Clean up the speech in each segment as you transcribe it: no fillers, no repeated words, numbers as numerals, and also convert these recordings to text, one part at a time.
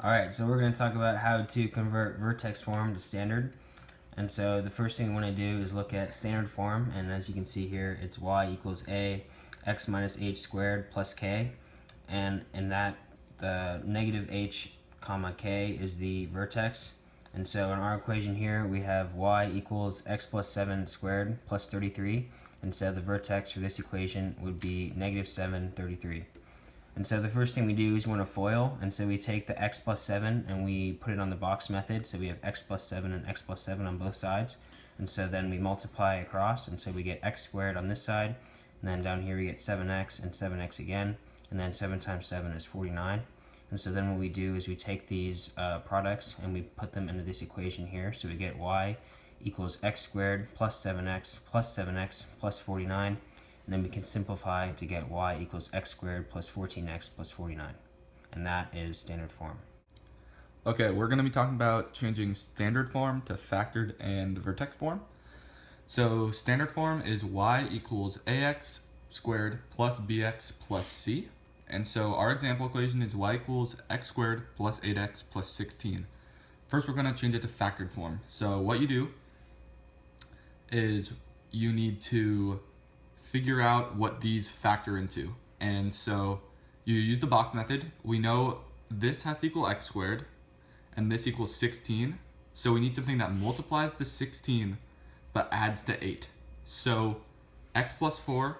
Alright, so we're going to talk about how to convert vertex form to standard. And so the first thing we want to do is look at standard form, and as you can see here, it's y equals a x minus h squared plus k, and in that the negative h comma k is the vertex. And so in our equation here we have y equals x plus 7 squared plus 33, and so the vertex for this equation would be negative 7, 33. And so the first thing we do is we want to FOIL, and so we take the x plus 7 and we put it on the box method, so we have x plus 7 and x plus 7 on both sides, and so then we multiply across, and so we get x squared on this side, and then down here we get 7x and 7x again, and then 7 times 7 is 49. And so then what we do is we take these products and we put them into this equation here, so we get y equals x squared plus 7x plus 49. And then we can simplify to get y equals x squared plus 14x plus 49. And that is standard form. Okay, we're going to be talking about changing standard form to factored and vertex form. So standard form is y equals ax squared plus bx plus c. And so our example equation is y equals x squared plus 8x plus 16. First, we're going to change it to factored form. So what you do is you need to figure out what these factor into. And so you use the box method. We know this has to equal x squared and this equals 16. So we need something that multiplies the 16 but adds to 8. So x plus 4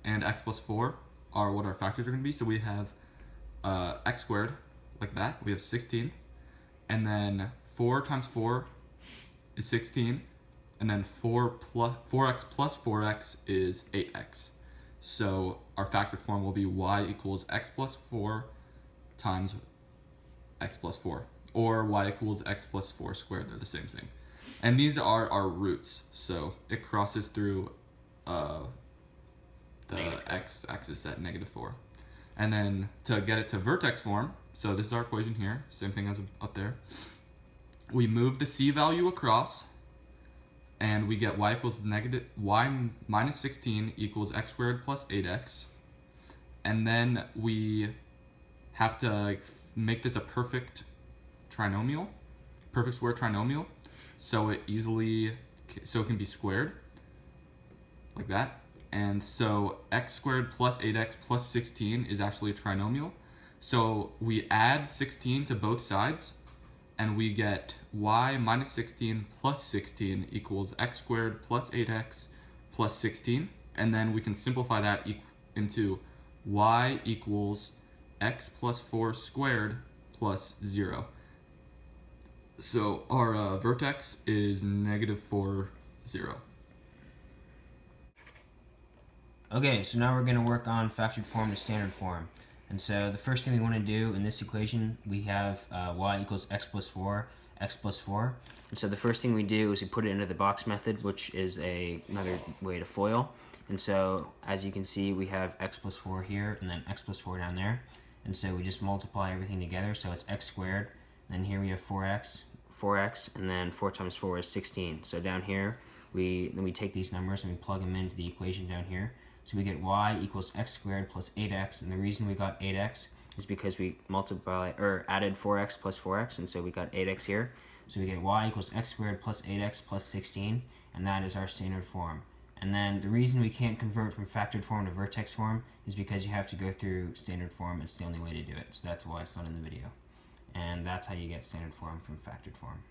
and x plus 4 are what our factors are going to be. So we have x squared like that. We have 16. And then 4 times 4 is 16. And then 4x plus 4x is 8x. So our factored form will be y equals x plus 4 times x plus 4. Or y equals x plus 4 squared. They're the same thing. And these are our roots. So it crosses through the x-axis at -4. And then to get it to vertex form, so this is our equation here. Same thing as up there. We move the c value across. And we get y equals y minus 16 equals x squared plus 8x. And then we have to make this a perfect trinomial, perfect square trinomial, so it can be squared, like that. And so x squared plus 8x plus 16 is actually a trinomial. So we add 16 to both sides, and we get y minus 16 plus 16 equals x squared plus 8x plus 16. And then we can simplify that into y equals x plus 4 squared plus 0. So our vertex is -4, 0. Okay, so now we're going to work on factored form to standard form. And so the first thing we want to do in this equation, we have y equals x plus 4, x plus 4. And so the first thing we do is we put it into the box method, which is another way to FOIL. And so as you can see, we have x plus 4 here and then x plus 4 down there. And so we just multiply everything together, so it's x squared. Then here we have 4x, and then 4 times 4 is 16. So down here, then we take these numbers and we plug them into the equation down here. So we get y equals x squared plus 8x, and the reason we got 8x is because we added 4x plus 4x, and so we got 8x here. So we get y equals x squared plus 8x plus 16, and that is our standard form. And then the reason we can't convert from factored form to vertex form is because you have to go through standard form. It's the only way to do it, so that's why it's not in the video. And that's how you get standard form from factored form.